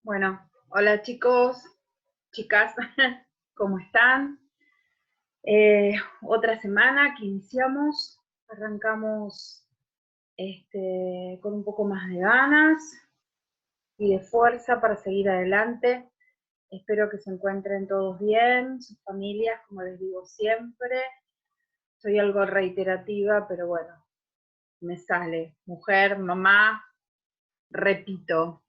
Bueno, hola chicos, chicas, ¿cómo están? Otra semana que iniciamos, arrancamos con un poco más de ganas y de fuerza para seguir adelante. Espero que se encuentren todos bien, sus familias, como les digo siempre. Soy algo reiterativa, pero bueno, me sale. Mujer, mamá, repito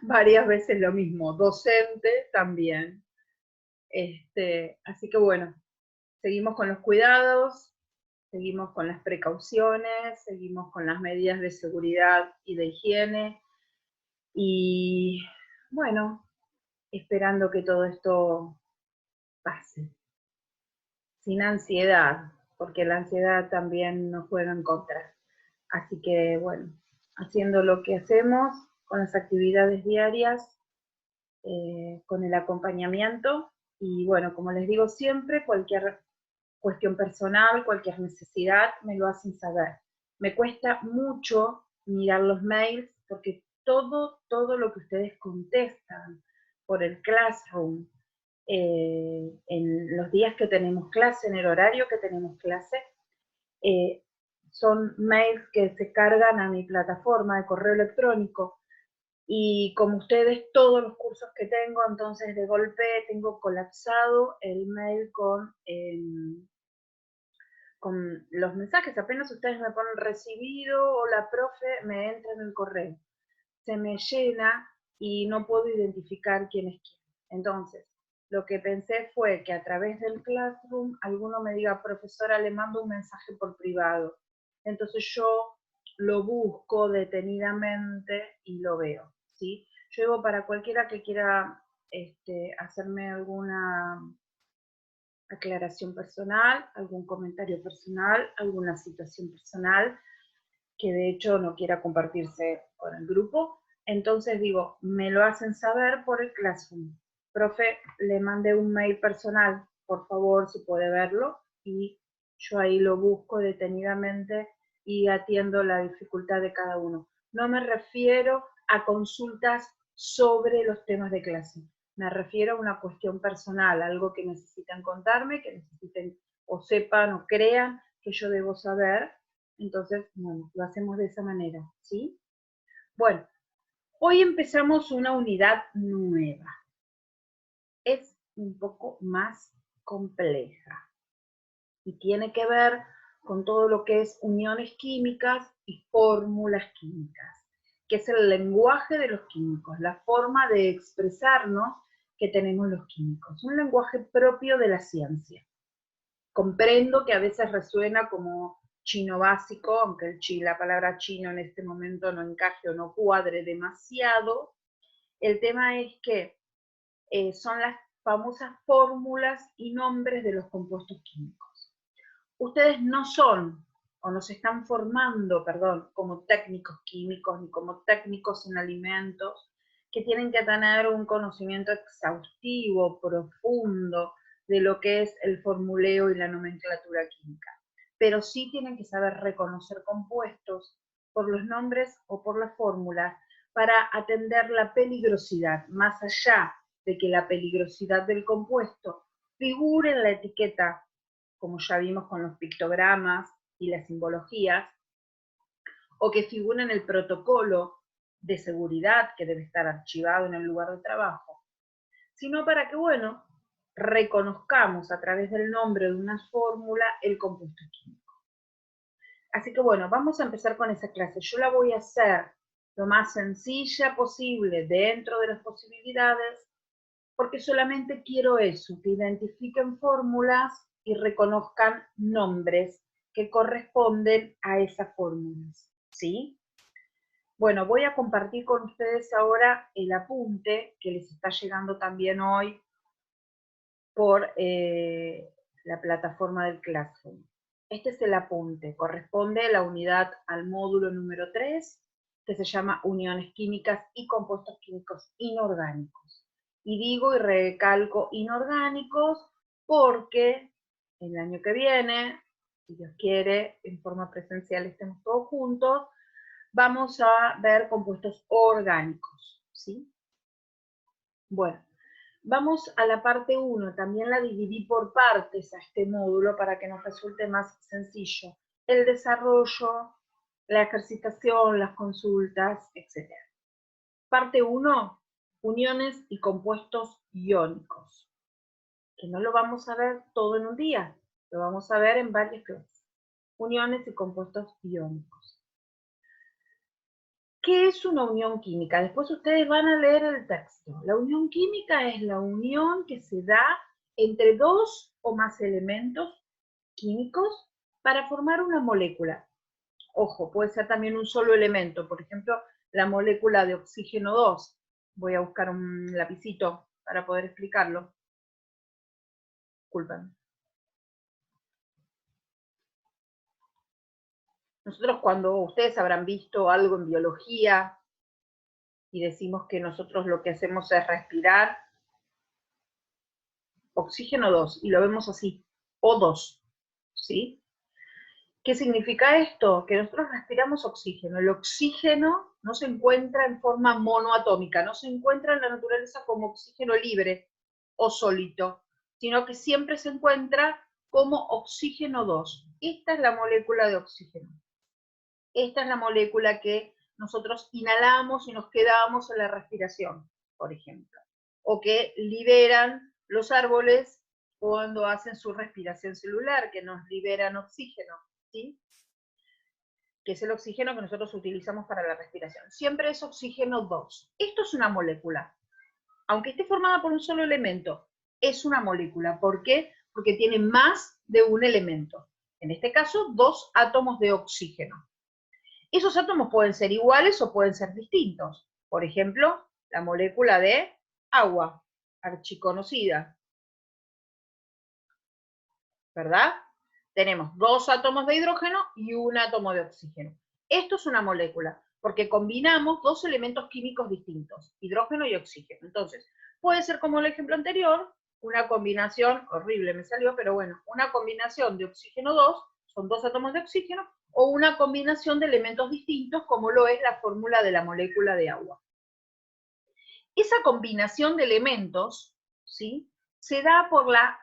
varias veces lo mismo, docente también. Así que bueno, seguimos con los cuidados, seguimos con las precauciones, seguimos con las medidas de seguridad y de higiene y bueno, esperando que todo esto pase, sin ansiedad, porque la ansiedad también nos juega en contra. Así que bueno, haciendo lo que hacemos con las actividades diarias, con el acompañamiento y bueno, como les digo siempre, cualquier cuestión personal, cualquier necesidad, me lo hacen saber. Me cuesta mucho mirar los mails porque todo lo que ustedes contestan por el Classroom, en los días que tenemos clase, en el horario que tenemos clase, eh, son mails que se cargan a mi plataforma de correo electrónico y como ustedes todos los cursos que tengo, entonces de golpe tengo colapsado el mail con los mensajes, apenas ustedes me ponen recibido o la profe me entra en el correo. Se me llena y no puedo identificar quién es quién. Entonces, lo que pensé fue que a través del Classroom alguno me diga, profesora, le mando un mensaje por privado. Entonces yo lo busco detenidamente y lo veo, ¿sí? Yo digo para cualquiera que quiera hacerme alguna aclaración personal, algún comentario personal, alguna situación personal que de hecho no quiera compartirse con el grupo. Entonces digo, me lo hacen saber por el Classroom. Profe, le mandé un mail personal, por favor, si puede verlo, y yo ahí lo busco detenidamente y atiendo la dificultad de cada uno. No me refiero a consultas sobre los temas de clase, me refiero a una cuestión personal, algo que necesitan contarme, que necesiten o sepan o crean que yo debo saber. Entonces, bueno, lo hacemos de esa manera, ¿sí? Bueno, hoy empezamos una unidad nueva. Es un poco más compleja y tiene que ver con todo lo que es uniones químicas y fórmulas químicas, que es el lenguaje de los químicos, la forma de expresarnos que tenemos los químicos, un lenguaje propio de la ciencia. Comprendo que a veces resuena como chino básico, aunque la palabra chino en este momento no encaje o no cuadre demasiado. El tema es que son las famosas fórmulas y nombres de los compuestos químicos. Ustedes no son o no se están formando, perdón, como técnicos químicos ni como técnicos en alimentos, que tienen que tener un conocimiento exhaustivo, profundo, de lo que es el formuleo y la nomenclatura química. Pero sí tienen que saber reconocer compuestos por los nombres o por las fórmulas para atender la peligrosidad, más allá de que la peligrosidad del compuesto figure en la etiqueta, como ya vimos con los pictogramas y las simbologías, o que figure en el protocolo de seguridad que debe estar archivado en el lugar de trabajo, sino para que, bueno, reconozcamos a través del nombre de una fórmula el compuesto químico. Así que bueno, vamos a empezar con esa clase. Yo la voy a hacer lo más sencilla posible dentro de las posibilidades, porque solamente quiero eso, que identifiquen fórmulas y reconozcan nombres que corresponden a esas fórmulas, ¿sí? Bueno, voy a compartir con ustedes ahora el apunte que les está llegando también hoy por la plataforma del Classroom. Este es el apunte, corresponde a la unidad al módulo número 3, que se llama Uniones Químicas y Compuestos Químicos Inorgánicos. Y digo y recalco inorgánicos porque el año que viene, si Dios quiere, en forma presencial estemos todos juntos, vamos a ver compuestos orgánicos, ¿sí? Bueno, vamos a la parte 1. También la dividí por partes a este módulo para que nos resulte más sencillo. El desarrollo, la ejercitación, las consultas, etc. Parte 1, uniones y compuestos iónicos. Que no lo vamos a ver todo en un día, lo vamos a ver en varias clases. Uniones y compuestos iónicos. ¿Qué es una unión química? Después ustedes van a leer el texto. La unión química es la unión que se da entre dos o más elementos químicos para formar una molécula. Ojo, puede ser también un solo elemento, por ejemplo, la molécula de oxígeno 2. Voy a buscar un lapicito para poder explicarlo. Disculpen. Nosotros cuando ustedes habrán visto algo en biología y decimos que nosotros lo que hacemos es respirar oxígeno 2 y lo vemos así, O2, ¿sí? ¿Qué significa esto? Que nosotros respiramos oxígeno. El oxígeno no se encuentra en forma monoatómica, no se encuentra en la naturaleza como oxígeno libre o sólido, sino que siempre se encuentra como oxígeno 2. Esta es la molécula de oxígeno. Esta es la molécula que nosotros inhalamos y nos quedamos en la respiración, por ejemplo, o que liberan los árboles cuando hacen su respiración celular, que nos liberan oxígeno, ¿sí? Que es el oxígeno que nosotros utilizamos para la respiración. Siempre es oxígeno 2. Esto es una molécula. Aunque esté formada por un solo elemento, es una molécula. ¿Por qué? Porque tiene más de un elemento. En este caso, 2 átomos de oxígeno. Esos átomos pueden ser iguales o pueden ser distintos. Por ejemplo, la molécula de agua, archiconocida, ¿verdad? Tenemos 2 átomos de hidrógeno y un átomo de oxígeno. Esto es una molécula, porque combinamos 2 elementos químicos distintos, hidrógeno y oxígeno. Entonces, puede ser como el ejemplo anterior, una combinación, horrible me salió, pero bueno, una combinación de oxígeno 2, son 2 átomos de oxígeno, o una combinación de elementos distintos, como lo es la fórmula de la molécula de agua. Esa combinación de elementos, ¿sí?, se da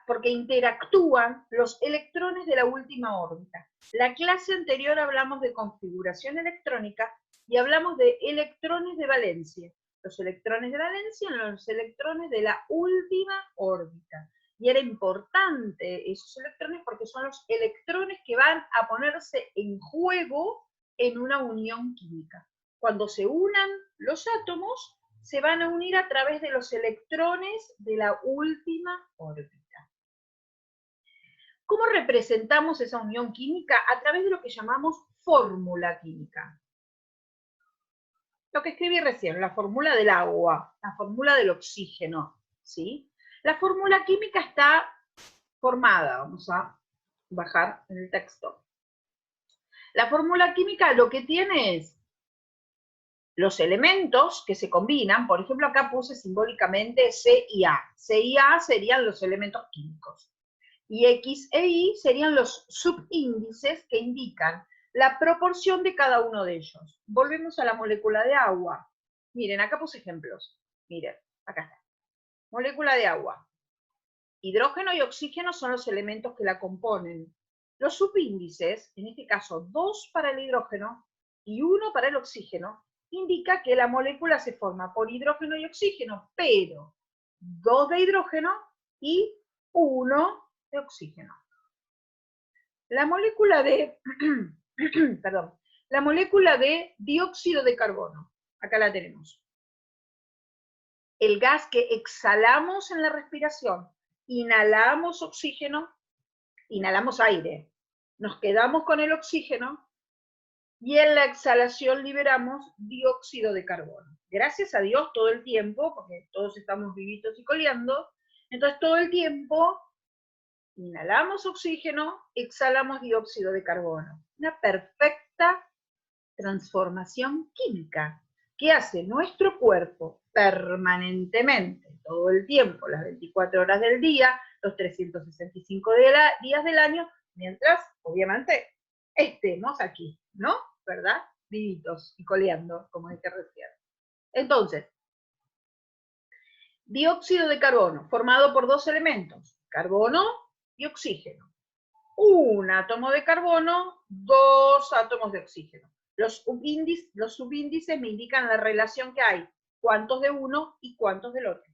porque interactúan los electrones de la última órbita. La clase anterior hablamos de configuración electrónica y hablamos de electrones de valencia. Los electrones de valencia son los electrones de la última órbita. Y era importante esos electrones porque son los electrones que van a ponerse en juego en una unión química. Cuando se unan los átomos, se van a unir a través de los electrones de la última órbita. ¿Cómo representamos esa unión química? A través de lo que llamamos fórmula química. Lo que escribí recién, la fórmula del agua, la fórmula del oxígeno, ¿sí? La fórmula química está formada, vamos a bajar en el texto. La fórmula química lo que tiene es los elementos que se combinan, por ejemplo, acá puse simbólicamente C y A. C y A serían los elementos químicos. Y X e Y serían los subíndices que indican la proporción de cada uno de ellos. Volvemos a la molécula de agua. Miren, acá puse ejemplos. Miren, acá está. Molécula de agua. Hidrógeno y oxígeno son los elementos que la componen. Los subíndices, en este caso 2 para el hidrógeno y 1 para el oxígeno, indica que la molécula se forma por hidrógeno y oxígeno, pero 2 de hidrógeno y 1 de oxígeno. La molécula de, perdón, la molécula de dióxido de carbono, acá la tenemos. El gas que exhalamos en la respiración, inhalamos oxígeno, inhalamos aire, nos quedamos con el oxígeno y en la exhalación liberamos dióxido de carbono. Gracias a Dios todo el tiempo, porque todos estamos vivitos y coleando, entonces todo el tiempo inhalamos oxígeno, exhalamos dióxido de carbono. Una perfecta transformación química que hace nuestro cuerpo permanentemente, todo el tiempo, las 24 horas del día, los 365 días del año, mientras, obviamente, estemos aquí, ¿no? ¿Verdad? Vivitos y coleando, como dije recién. Entonces, Dióxido de carbono, formado por dos elementos, carbono y oxígeno. Un átomo de carbono, dos átomos de oxígeno. Los subíndices me indican la relación que hay, cuántos de uno y cuántos del otro.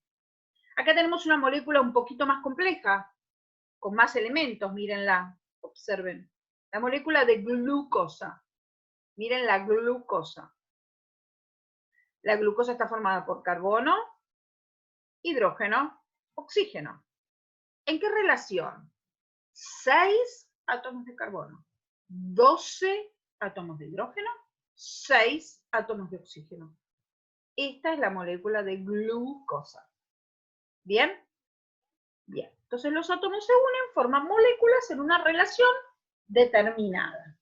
Acá tenemos una molécula un poquito más compleja, con más elementos, mírenla, observen. La molécula de glucosa. Miren la glucosa. La glucosa está formada por carbono, hidrógeno, oxígeno. ¿En qué relación? 6 átomos de carbono, 12 átomos de hidrógeno, 6 átomos de oxígeno. Esta es la molécula de glucosa. ¿Bien? Bien. Entonces los átomos se unen, forman moléculas en una relación determinada.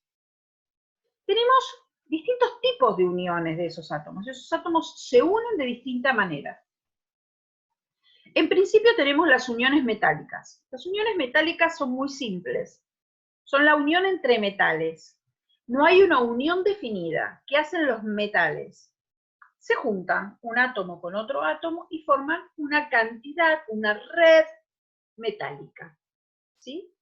Tenemos distintos tipos de uniones de esos átomos. Esos átomos se unen de distinta manera. En principio tenemos las uniones metálicas. Las uniones metálicas son muy simples. Son la unión entre metales. No hay una unión definida. ¿Qué hacen los metales? Se juntan un átomo con otro átomo y forman una cantidad, una red metálica. ¿Sí?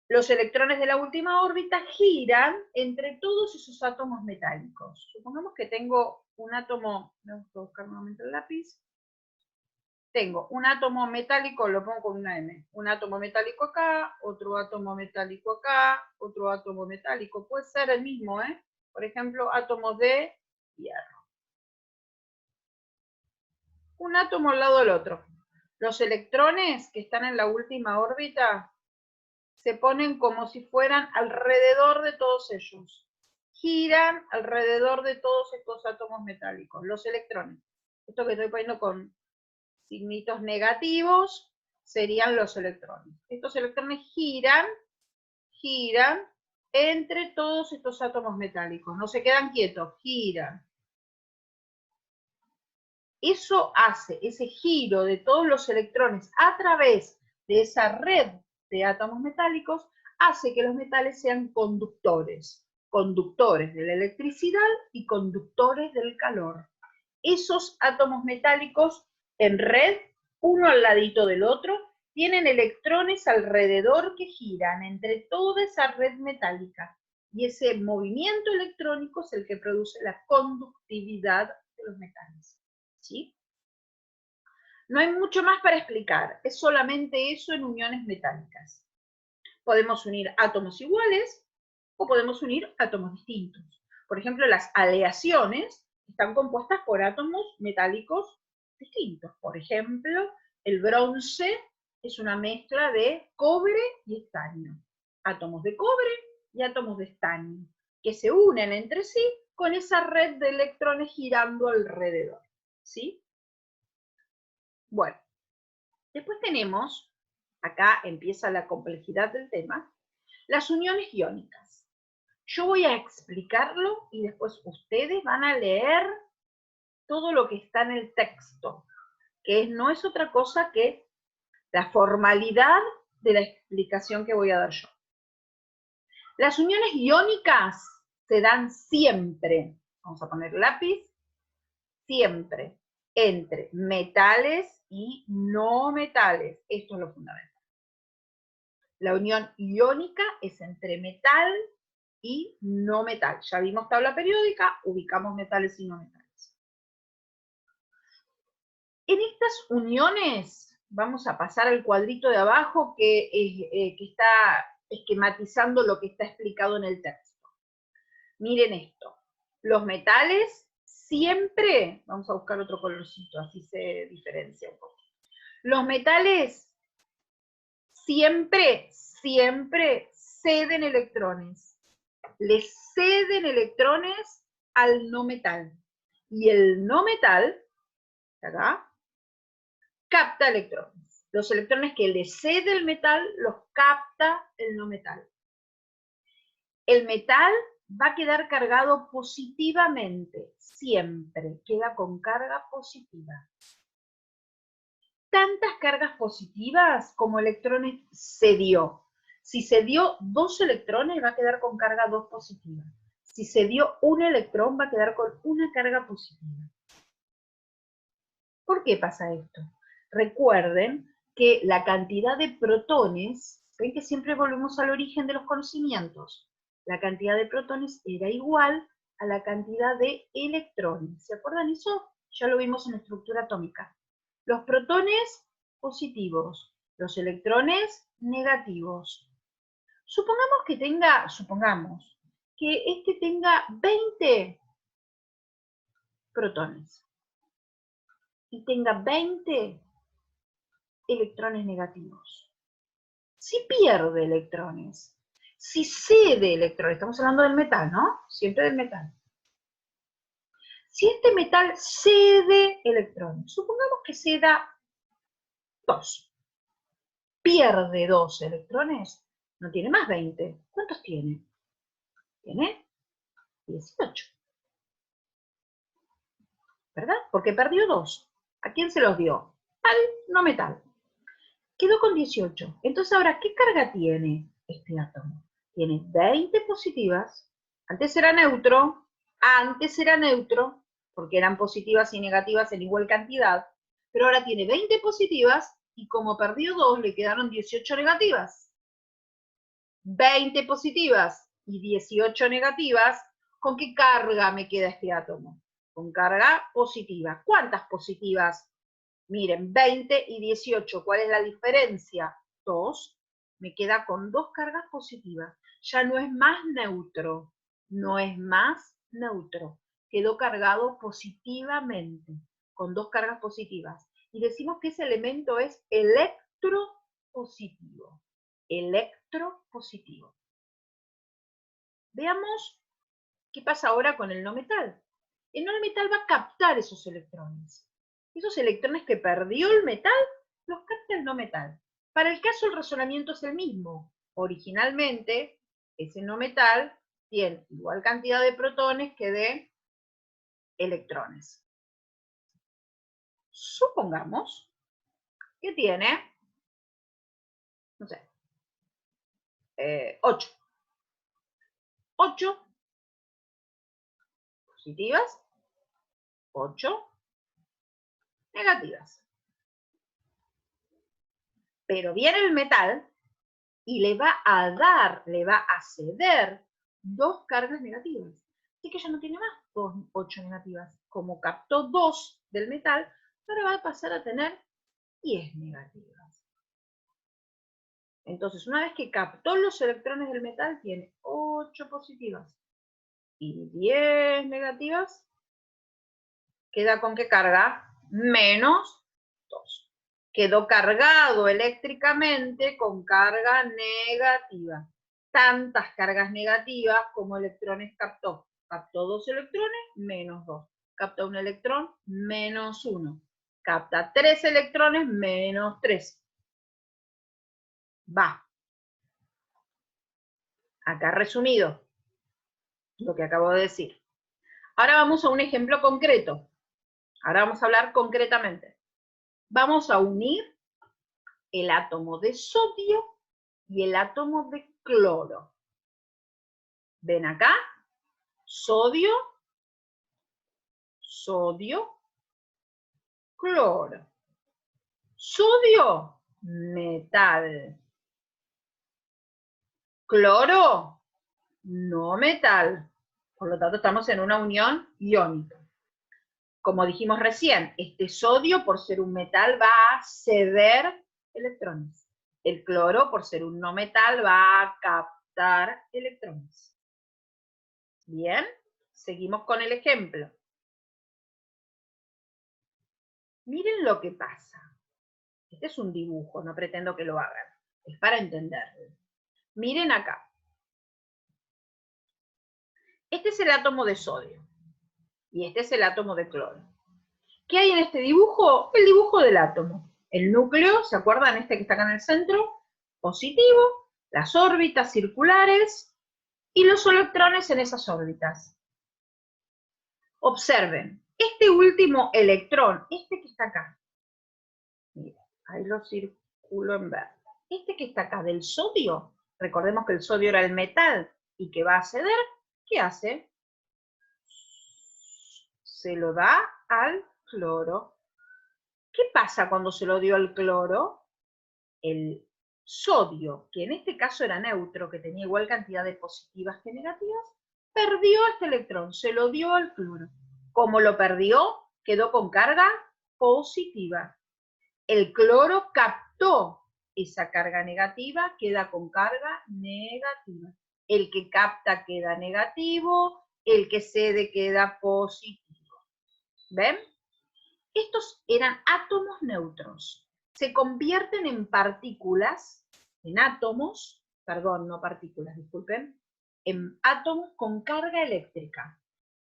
Los electrones de la última órbita giran entre todos esos átomos metálicos. Supongamos que tengo un átomo, vamos a buscar nuevamente el lápiz. Tengo un átomo metálico, lo pongo con una M. Un átomo metálico acá, otro átomo metálico acá, otro átomo metálico. Puede ser el mismo, ¿eh? Por ejemplo, átomos de hierro. Un átomo al lado del otro. Los electrones que están en la última órbita se ponen como si fueran alrededor de todos ellos. Giran alrededor de todos estos átomos metálicos, los electrones. Esto que estoy poniendo con signitos negativos serían los electrones. Estos electrones giran entre todos estos átomos metálicos. No se quedan quietos, giran. Eso hace, ese giro de todos los electrones a través de esa red de átomos metálicos, hace que los metales sean conductores, conductores de la electricidad y conductores del calor. Esos átomos metálicos en red, uno al ladito del otro, tienen electrones alrededor que giran entre toda esa red metálica, y ese movimiento electrónico es el que produce la conductividad de los metales. ¿Sí? No hay mucho más para explicar, es solamente eso en uniones metálicas. Podemos unir átomos iguales o podemos unir átomos distintos. Por ejemplo, las aleaciones están compuestas por átomos metálicos distintos. Por ejemplo, el bronce es una mezcla de cobre y estaño. Átomos de cobre y átomos de estaño, que se unen entre sí con esa red de electrones girando alrededor. ¿Sí? Bueno, después tenemos, acá empieza la complejidad del tema, las uniones iónicas. Yo voy a explicarlo y después ustedes van a leer todo lo que está en el texto, que no es otra cosa que la formalidad de la explicación que voy a dar yo. Las uniones iónicas se dan siempre, vamos a poner lápiz, siempre, entre metales y no metales. Esto es lo fundamental. La unión iónica es entre metal y no metal. Ya vimos tabla periódica, ubicamos metales y no metales. En estas uniones, vamos a pasar al cuadrito de abajo que está esquematizando lo que está explicado en el texto. Miren esto. Los metales siempre, vamos a buscar otro colorcito, así se diferencia un poco. Los metales siempre ceden electrones. Les ceden electrones al no metal. Y el no metal, acá, capta electrones. Los electrones que le cede el metal los capta el no metal. El metal va a quedar cargado positivamente, siempre queda con carga positiva. Tantas cargas positivas como electrones cedió. Si se dio 2 electrones, va a quedar con carga 2 positiva. Si se dio un electrón, va a quedar con una carga positiva. ¿Por qué pasa esto? Recuerden que la cantidad de protones, ven que siempre volvemos al origen de los conocimientos, la cantidad de protones era igual a la cantidad de electrones. ¿Se acuerdan eso? Ya lo vimos en la estructura atómica. Los protones positivos, los electrones negativos. Supongamos que este tenga 20 protones y tenga 20 electrones negativos. Si pierde electrones, si cede electrones, estamos hablando del metal, ¿no? Siempre del metal. Si este metal cede electrones, supongamos que ceda 2, pierde 2 electrones, no tiene más 20. ¿Cuántos tiene? Tiene 18. ¿Verdad? Porque perdió 2. ¿A quién se los dio? Al no metal. Quedó con 18. Entonces ahora, ¿qué carga tiene este átomo? Tiene 20 positivas. Antes era neutro, porque eran positivas y negativas en igual cantidad, pero ahora tiene 20 positivas y como perdió 2, le quedaron 18 negativas. 20 positivas y 18 negativas, ¿con qué carga me queda este átomo? Con carga positiva. ¿Cuántas positivas? Miren, 20 y 18, ¿cuál es la diferencia? 2, me queda con 2 cargas positivas. Ya no es más neutro, quedó cargado positivamente, con 2 cargas positivas. Y decimos que ese elemento es electropositivo. Electropositivo. Veamos qué pasa ahora con el no metal. El no metal va a captar esos electrones. Esos electrones que perdió el metal, los capta el no metal. Para el caso, el razonamiento es el mismo. Originalmente, ese no metal tiene igual cantidad de protones que de electrones. Supongamos que tiene, no sé, 8. 8 positivas, 8 negativas. Pero viene el metal y le va a ceder 2 cargas negativas. Así que ya no tiene más 8 negativas. Como captó 2 del metal, ahora va a pasar a tener 10 negativas. Entonces, una vez que captó los electrones del metal, tiene 8 positivas y 10 negativas. ¿Queda con qué carga? Menos 2. Quedó cargado eléctricamente con carga negativa. Tantas cargas negativas como electrones captó. Captó 2 electrones, menos 2. Capta 1 electrón, menos 1. Capta 3 electrones, menos 3. Va. Acá resumido lo que acabo de decir. Ahora vamos a un ejemplo concreto. Ahora vamos a hablar concretamente. Vamos a unir el átomo de sodio y el átomo de cloro. ¿Ven acá? Sodio, sodio, cloro. Sodio, metal. Cloro, no metal. Por lo tanto, estamos en una unión iónica. Como dijimos recién, este sodio, por ser un metal, va a ceder electrones. El cloro, por ser un no metal, va a captar electrones. Bien, seguimos con el ejemplo. Miren lo que pasa. Este es un dibujo, no pretendo que lo hagan. Es para entenderlo. Miren acá. Este es el átomo de sodio. Y este es el átomo de cloro. ¿Qué hay en este dibujo? El dibujo del átomo. El núcleo, ¿se acuerdan? Este que está acá en el centro, positivo, las órbitas circulares y los electrones en esas órbitas. Observen, este último electrón, este que está acá, mira, ahí lo circulo en verde. Este que está acá del sodio, recordemos que el sodio era el metal y que va a ceder, ¿qué hace? Se lo da al cloro. ¿Qué pasa cuando se lo dio al cloro? El sodio, que en este caso era neutro, que tenía igual cantidad de positivas que negativas, perdió este electrón, se lo dio al cloro. Como lo perdió, quedó con carga positiva. El cloro captó esa carga negativa, queda con carga negativa. El que capta queda negativo, el que cede queda positivo. ¿Ven? Estos eran átomos neutros. Se convierten en partículas, en átomos, perdón, no partículas, disculpen, en átomos con carga eléctrica.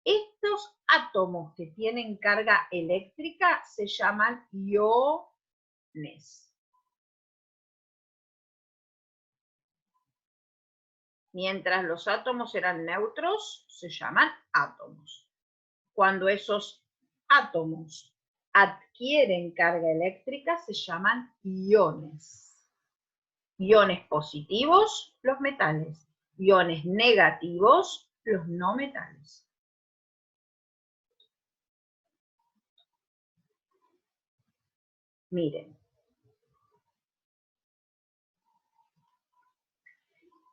Estos átomos que tienen carga eléctrica se llaman iones. Mientras los átomos eran neutros, se llaman átomos. Cuando esos átomos adquieren carga eléctrica, se llaman iones. Iones positivos, los metales. Iones negativos, los no metales. Miren.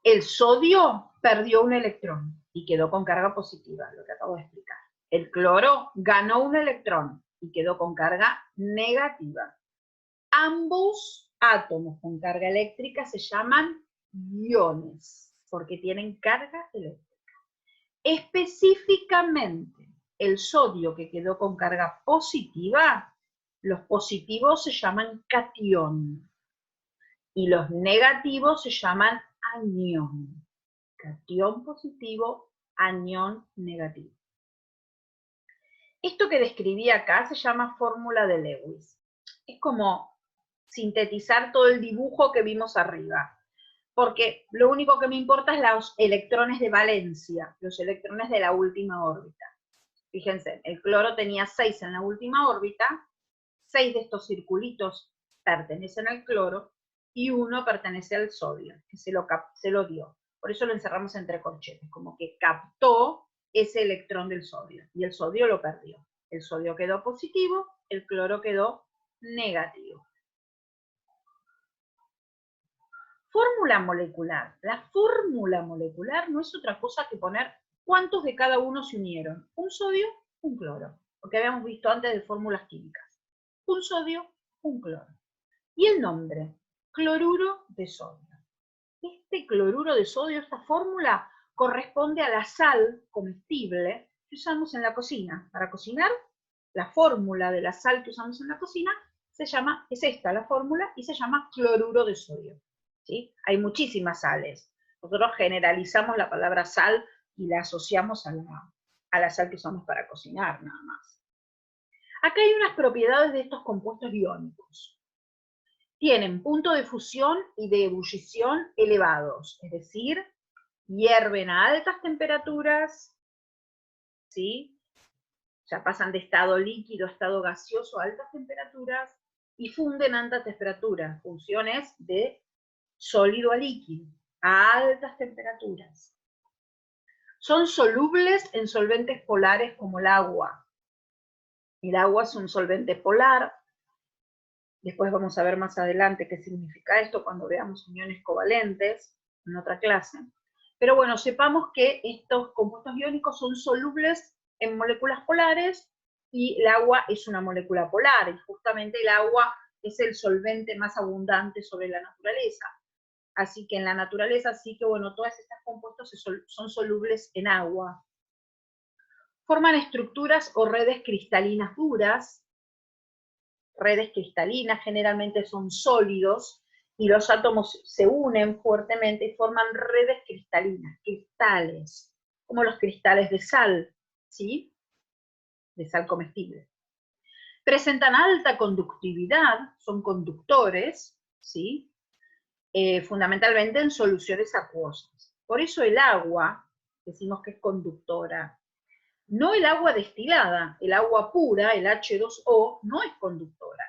El sodio perdió un electrón y quedó con carga positiva, lo que acabo de explicar. El cloro ganó un electrón y quedó con carga negativa. Ambos átomos con carga eléctrica se llaman iones, porque tienen carga eléctrica. Específicamente, el sodio que quedó con carga positiva, los positivos se llaman catión y los negativos se llaman anión. Catión positivo, anión negativo. Esto que describí acá se llama fórmula de Lewis. Es como sintetizar todo el dibujo que vimos arriba, porque lo único que me importa es los electrones de valencia, los electrones de la última órbita. Fíjense, el cloro tenía 6 en la última órbita, 6 de estos circulitos pertenecen al cloro y 1 pertenece al sodio, que se lo dio. Por eso lo encerramos entre corchetes, como que captó ese electrón del sodio, y el sodio lo perdió. El sodio quedó positivo, el cloro quedó negativo. Fórmula molecular. La fórmula molecular no es otra cosa que poner cuántos de cada uno se unieron. Un sodio, un cloro, porque habíamos visto antes de fórmulas químicas. Un sodio, un cloro. Y el nombre, cloruro de sodio. Este cloruro de sodio, esta fórmula, corresponde a la sal comestible que usamos en la cocina. Para cocinar, la fórmula de la sal que usamos en la cocina es esta, la fórmula, y se llama cloruro de sodio. ¿Sí? Hay muchísimas sales. Nosotros generalizamos la palabra sal y la asociamos a la sal que usamos para cocinar, nada más. Acá hay unas propiedades de estos compuestos iónicos. Tienen punto de fusión y de ebullición elevados, es decir, hierven a altas temperaturas, ¿sí? Ya pasan de estado líquido a estado gaseoso a altas temperaturas y funden a altas temperaturas, funciones de sólido a líquido, a altas temperaturas. Son solubles en solventes polares como el agua. El agua es un solvente polar. Después vamos a ver más adelante qué significa esto cuando veamos uniones covalentes en otra clase. Pero bueno, sepamos que estos compuestos iónicos son solubles en moléculas polares y el agua es una molécula polar, y justamente el agua es el solvente más abundante sobre la naturaleza. Así que en la naturaleza sí que, bueno, todos estos compuestos son solubles en agua. Forman estructuras o redes cristalinas duras. Redes cristalinas generalmente son sólidos, y los átomos se unen fuertemente y forman redes cristalinas, cristales, como los cristales de sal, ¿sí? De sal comestible. Presentan alta conductividad, son conductores, ¿sí? Fundamentalmente en soluciones acuosas. Por eso el agua, decimos que es conductora. No el agua destilada, el agua pura, el H2O, no es conductora,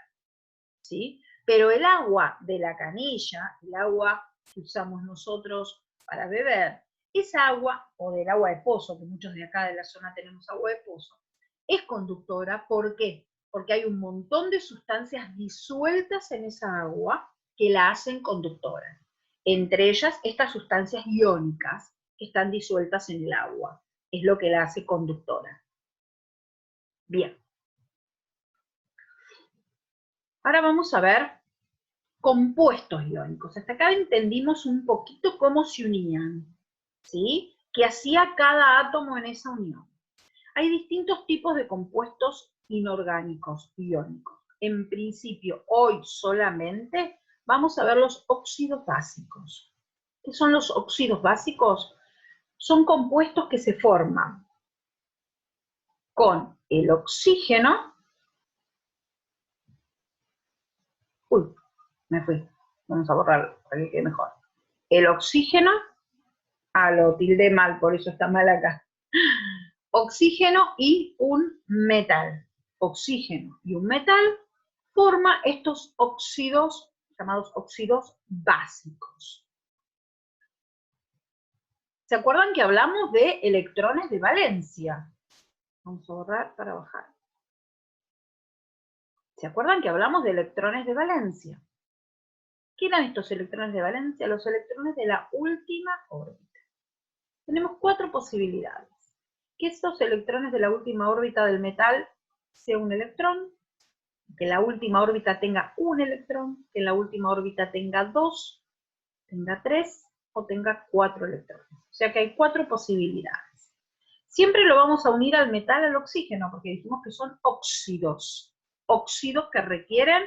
¿sí? Pero el agua de la canilla, el agua que usamos nosotros para beber, esa agua, o del agua de pozo, que muchos de acá de la zona tenemos agua de pozo, es conductora. ¿Por qué? porque hay un montón de sustancias disueltas en esa agua que la hacen conductora. Entre ellas, estas sustancias iónicas que están disueltas en el agua. Es lo que la hace conductora. Bien. Ahora vamos a ver compuestos iónicos. Hasta acá entendimos un poquito cómo se unían, ¿sí? ¿Qué hacía cada átomo en esa unión? Hay distintos tipos de compuestos inorgánicos iónicos. En principio, hoy solamente vamos a ver los óxidos básicos. ¿Qué son los óxidos básicos? Son compuestos que se forman con el oxígeno. Uy, me fui. Vamos a borrarlo para que quede mejor. El oxígeno, lo tildé mal, por eso está mal acá. Oxígeno y un metal. Oxígeno y un metal forma estos óxidos, llamados óxidos básicos. ¿Se acuerdan que hablamos de electrones de valencia? Vamos a borrar para bajar. ¿Se acuerdan que hablamos de electrones de valencia? ¿Qué eran estos electrones de valencia? Los electrones de la última órbita. Tenemos 4 posibilidades. Que estos electrones de la última órbita del metal sea un electrón, que la última órbita tenga un electrón, que la última órbita tenga 2, tenga 3 o tenga 4 electrones. O sea que hay 4 posibilidades. Siempre lo vamos a unir al metal, al oxígeno, porque dijimos que son óxidos. Óxidos que requieren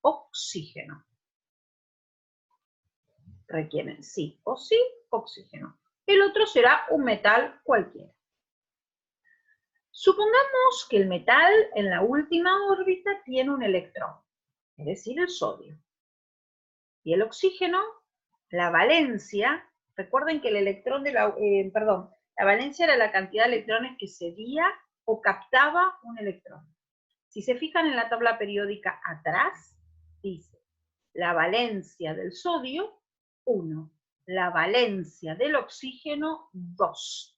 oxígeno. Requieren sí o sí oxígeno. El otro será un metal cualquiera. Supongamos que el metal en la última órbita tiene un electrón, es decir, el sodio. Y el oxígeno, la valencia, recuerden que el electrón de la valencia era la cantidad de electrones que cedía o captaba un electrón. Si se fijan en la tabla periódica atrás, dice la valencia del sodio, 1. La valencia del oxígeno, 2.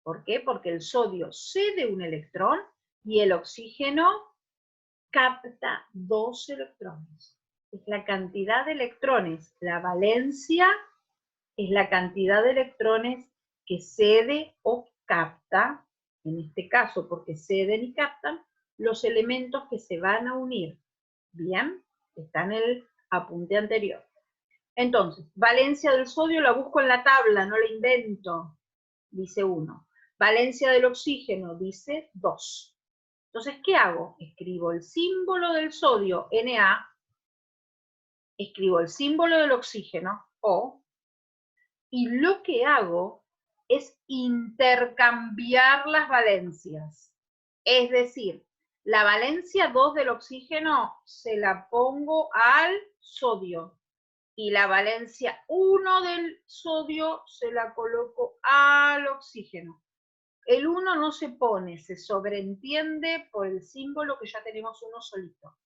¿Por qué? Porque el sodio cede un electrón y el oxígeno capta 2 electrones. Es la cantidad de electrones. La valencia es la cantidad de electrones que cede o capta, en este caso porque ceden y captan, los elementos que se van a unir. Bien, está en el apunte anterior. Entonces, valencia del sodio la busco en la tabla, no la invento, dice 1. Valencia del oxígeno, dice 2. Entonces, ¿qué hago? Escribo el símbolo del sodio, Na, escribo el símbolo del oxígeno, O, y lo que hago es intercambiar las valencias. Es decir, la valencia 2 del oxígeno se la pongo al sodio, y la valencia 1 del sodio se la coloco al oxígeno. El 1 no se pone, se sobreentiende por el símbolo que ya tenemos uno solito.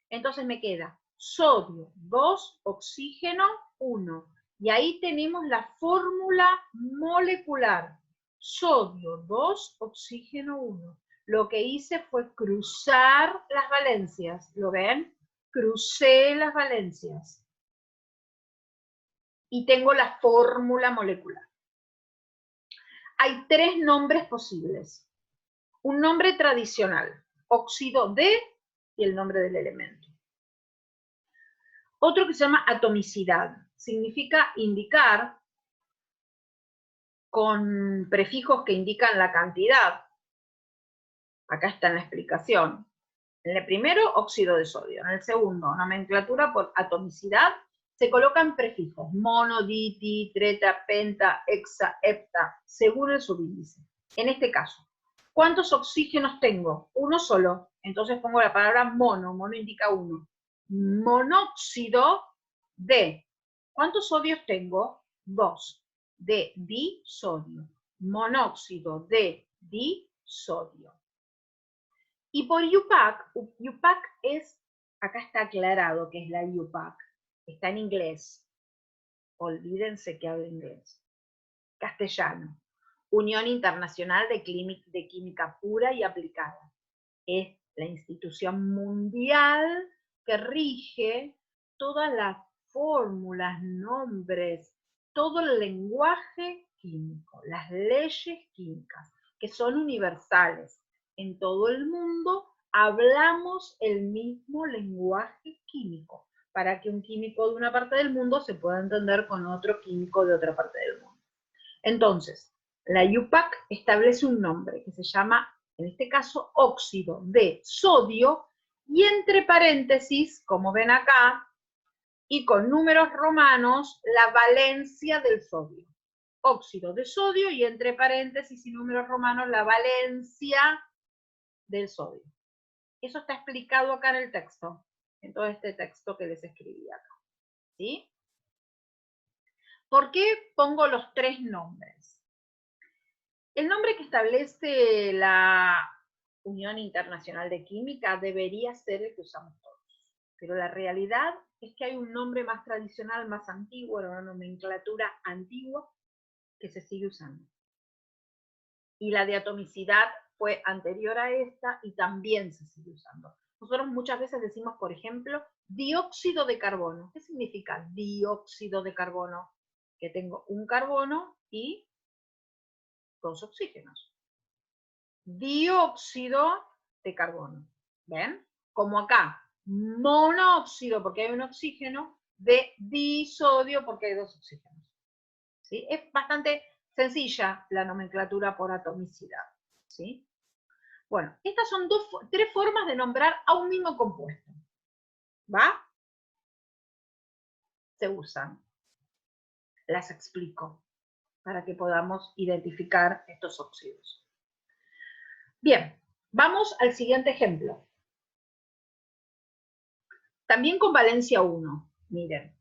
Entonces me queda sodio 2, oxígeno 1. Y ahí tenemos la fórmula molecular. Sodio 2, oxígeno 1. Lo que hice fue cruzar las valencias. ¿Lo ven? Crucé las valencias. Y tengo la fórmula molecular. Hay 3 nombres posibles. Un nombre tradicional, óxido de, y el nombre del elemento. Otro que se llama atomicidad. Significa indicar con prefijos que indican la cantidad. Acá está en la explicación. En el primero, óxido de sodio. En el segundo, nomenclatura por atomicidad, se colocan prefijos. Mono, diti, treta, penta, hexa, hepta, según el subíndice. En este caso, ¿cuántos oxígenos tengo? Uno solo. Entonces pongo la palabra mono. Mono indica 1. Monóxido de. ¿Cuántos sodios tengo? 2. De disodio. Monóxido de disodio. Y por IUPAC, IUPAC es, acá está aclarado que es la IUPAC, está en inglés. Olvídense que hablo inglés. Castellano. Unión Internacional de Química Pura y Aplicada. Es la institución mundial que rige todas las fórmulas, nombres, todo el lenguaje químico, las leyes químicas, que son universales. En todo el mundo hablamos el mismo lenguaje químico, para que un químico de una parte del mundo se pueda entender con otro químico de otra parte del mundo. Entonces, la IUPAC establece un nombre que se llama, en este caso, óxido de sodio, y entre paréntesis, como ven acá, y con números romanos, la valencia del sodio. Óxido de sodio y entre paréntesis y números romanos, la valencia del sodio. Eso está explicado acá en el texto, en todo este texto que les escribí acá. ¿Sí? ¿Por qué pongo los tres nombres? El nombre que establece la Unión Internacional de Química debería ser el que usamos todos, pero la realidad es que hay un nombre más tradicional, más antiguo, era una nomenclatura antigua que se sigue usando. Y la de atomicidad fue anterior a esta y también se sigue usando. Nosotros muchas veces decimos, por ejemplo, dióxido de carbono. ¿Qué significa dióxido de carbono? Que tengo un carbono y dos oxígenos. Dióxido de carbono. ¿Ven? Como acá, monóxido porque hay un oxígeno, de disodio porque hay dos oxígenos. ¿Sí? Es bastante sencilla la nomenclatura por atomicidad. ¿Sí? Bueno, estas son tres formas de nombrar a un mismo compuesto. ¿Va? Se usan. Las explico para que podamos identificar estos óxidos. Bien, vamos al siguiente ejemplo. También con valencia 1, miren.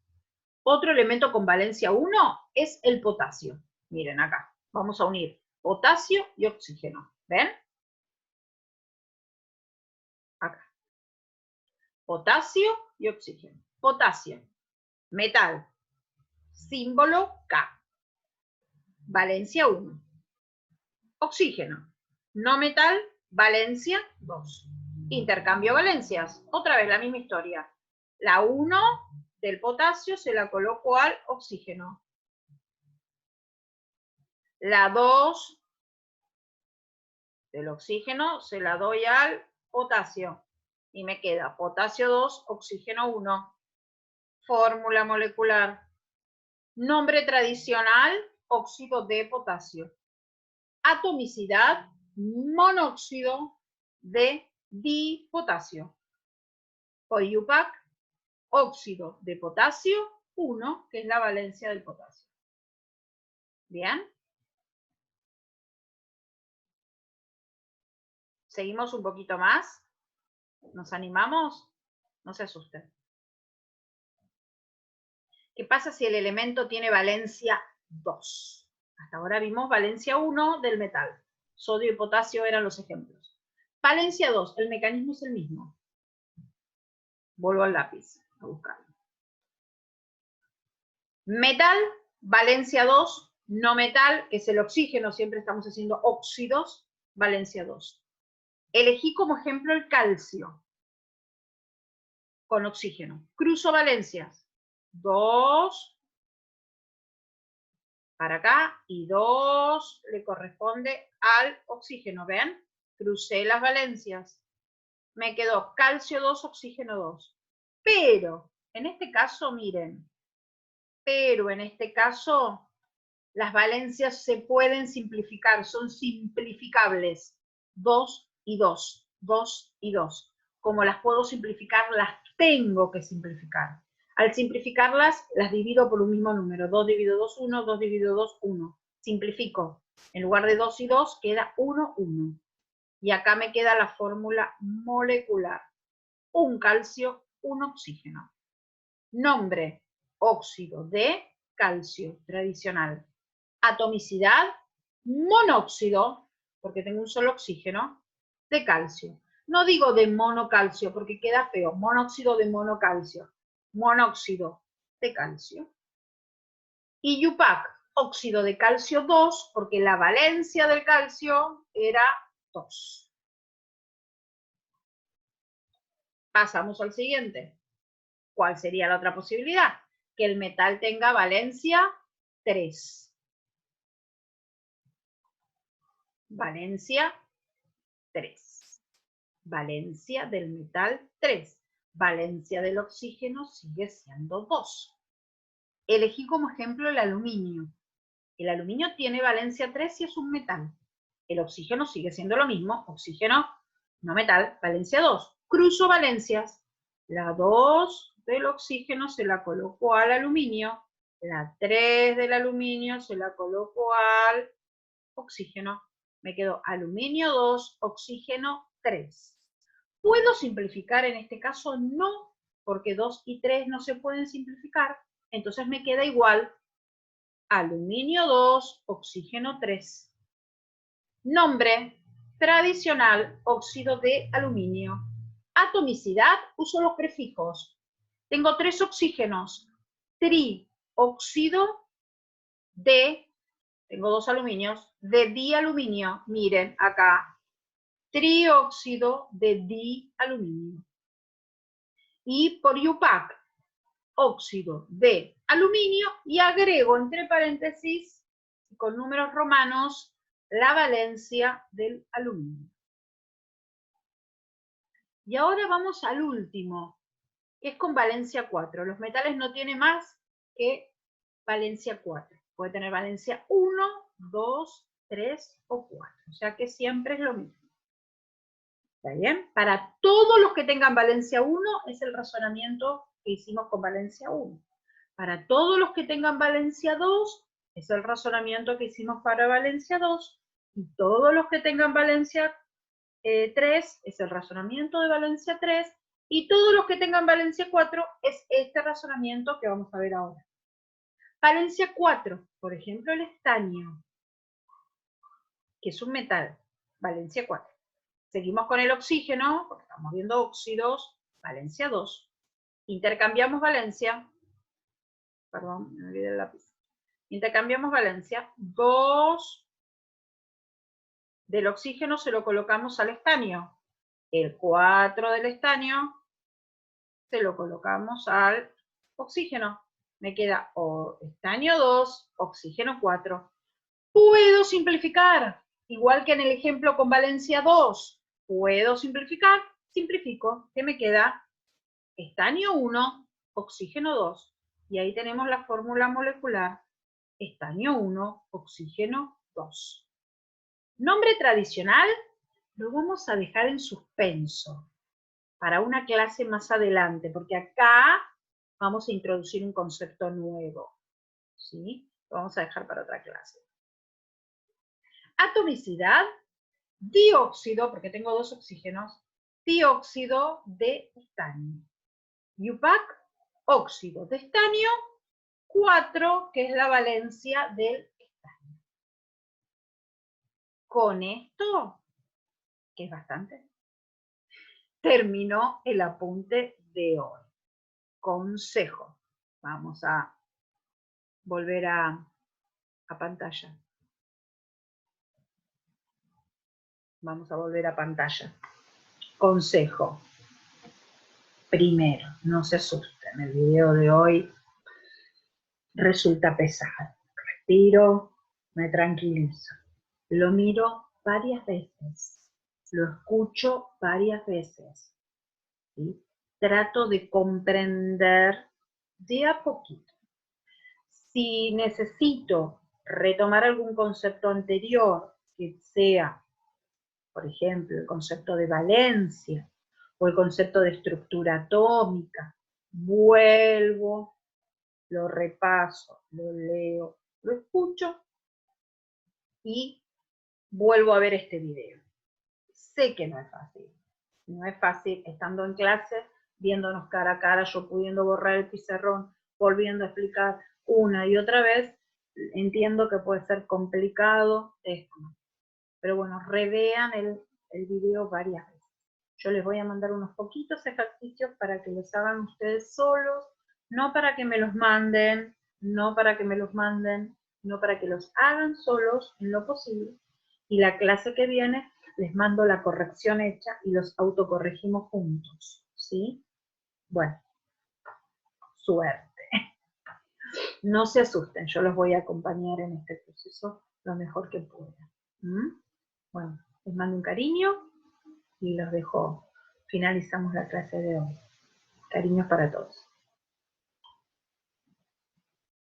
Otro elemento con valencia 1 es el potasio. Miren acá, vamos a unir potasio y oxígeno. ¿Ven? Acá. Potasio y oxígeno. Potasio, metal, símbolo K. Valencia 1. Oxígeno, no metal, valencia 2. Intercambio valencias, otra vez la misma historia. La 1 del potasio se la coloco al oxígeno. La 2 del oxígeno se la doy al potasio. Y me queda potasio 2, oxígeno 1. Fórmula molecular. Nombre tradicional, óxido de potasio. Atomicidad, monóxido de dipotasio. Por IUPAC, óxido de potasio 1, que es la valencia del potasio. ¿Bien? ¿Seguimos un poquito más? ¿Nos animamos? No se asusten. ¿Qué pasa si el elemento tiene valencia 2? Hasta ahora vimos valencia 1 del metal. Sodio y potasio eran los ejemplos. Valencia 2, el mecanismo es el mismo. Vuelvo al lápiz a buscarlo. Metal, valencia 2, no metal, que es el oxígeno, siempre estamos haciendo óxidos, valencia 2. Elegí como ejemplo el calcio con oxígeno. Cruzo valencias. 2 para acá y 2 le corresponde al oxígeno. ¿Ven? Crucé las valencias. Me quedó calcio 2, oxígeno 2. Pero, en este caso, miren, pero en este caso las valencias se pueden simplificar, son simplificables. 2 y 2, 2 y 2. Como las puedo simplificar, las tengo que simplificar. Al simplificarlas, las divido por un mismo número. 2 dividido 2, 1, 2 dividido 2, 1. Simplifico. En lugar de 2 y 2, queda 1, 1. Y acá me queda la fórmula molecular. Un calcio, un oxígeno. Nombre, óxido de calcio, tradicional. Atomicidad, monóxido, porque tengo un solo oxígeno, de calcio. No digo de monocalcio porque queda feo, monóxido de monocalcio, monóxido de calcio. Y IUPAC, óxido de calcio 2, porque la valencia del calcio era 2. Pasamos al siguiente. ¿Cuál sería la otra posibilidad? Que el metal tenga valencia 3. Valencia 3. Valencia del metal 3. Valencia del oxígeno sigue siendo 2. Elegí como ejemplo el aluminio. El aluminio tiene valencia 3 y es un metal. El oxígeno sigue siendo lo mismo. Oxígeno, no metal, valencia 2. Cruzo valencias. La 2 del oxígeno se la coloco al aluminio. La 3 del aluminio se la coloco al oxígeno. Me quedó aluminio 2, oxígeno 3. ¿Puedo simplificar en este caso? No, porque 2 y 3 no se pueden simplificar. Entonces me queda igual aluminio 2, oxígeno 3. Nombre tradicional, óxido de aluminio. Atomicidad, uso los prefijos. Tengo 3 oxígenos. Trióxido de, tengo 2 aluminios, de dialuminio. Miren acá, trióxido de dialuminio. Y por IUPAC, óxido de aluminio, y agrego entre paréntesis, con números romanos, la valencia del aluminio. Y ahora vamos al último, que es con valencia 4. Los metales no tienen más que valencia 4. Puede tener valencia 1, 2, 3 o 4. O sea que siempre es lo mismo. ¿Está bien? Para todos los que tengan valencia 1 es el razonamiento que hicimos con valencia 1. Para todos los que tengan valencia 2 es el razonamiento que hicimos para valencia 2. Y todos los que tengan valencia 3 es el razonamiento de valencia 3. Y todos los que tengan valencia 4 es este razonamiento que vamos a ver ahora. Valencia 4, por ejemplo, el estaño, que es un metal, valencia 4. Seguimos con el oxígeno, porque estamos viendo óxidos, valencia 2. Intercambiamos valencia, perdón, me olvidé el lápiz. Intercambiamos valencia, 2 del oxígeno se lo colocamos al estaño. El 4 del estaño se lo colocamos al oxígeno. Me queda estaño 2, oxígeno 4. Puedo simplificar, igual que en el ejemplo con valencia 2. Puedo simplificar, simplifico. ¿Qué me queda? Estaño 1, oxígeno 2. Y ahí tenemos la fórmula molecular. Estaño 1, oxígeno 2. Nombre tradicional lo vamos a dejar en suspenso para una clase más adelante, porque acá vamos a introducir un concepto nuevo, ¿sí? Lo vamos a dejar para otra clase. Atomicidad, dióxido, porque tengo 2 oxígenos, dióxido de estaño. IUPAC, óxido de estaño, 4, que es la valencia del estaño. Con esto, que es bastante, terminó el apunte de hoy. Consejo. Vamos a volver a pantalla. Vamos a volver a pantalla. Consejo. Primero, no se asusten. El video de hoy resulta pesado. Respiro, me tranquilizo. Lo miro varias veces. Lo escucho varias veces. ¿Sí? Trato de comprender de a poquito. Si necesito retomar algún concepto anterior, que sea, por ejemplo, el concepto de valencia o el concepto de estructura atómica, vuelvo, lo repaso, lo leo, lo escucho y vuelvo a ver este video. Sé que no es fácil. No es fácil estando en clase, viéndonos cara a cara, yo pudiendo borrar el pizarrón, volviendo a explicar una y otra vez. Entiendo que puede ser complicado esto. Pero bueno, revean el video varias veces. Yo les voy a mandar unos poquitos ejercicios para que los hagan ustedes solos, no para que me los manden, no para que me los manden, no para que los hagan solos en lo posible. Y la clase que viene les mando la corrección hecha y los autocorregimos juntos. ¿sí? Bueno, suerte. No se asusten, yo los voy a acompañar en este proceso lo mejor que pueda. ¿Mm? Bueno, les mando un cariño y los dejo. Finalizamos la clase de hoy. Cariños para todos.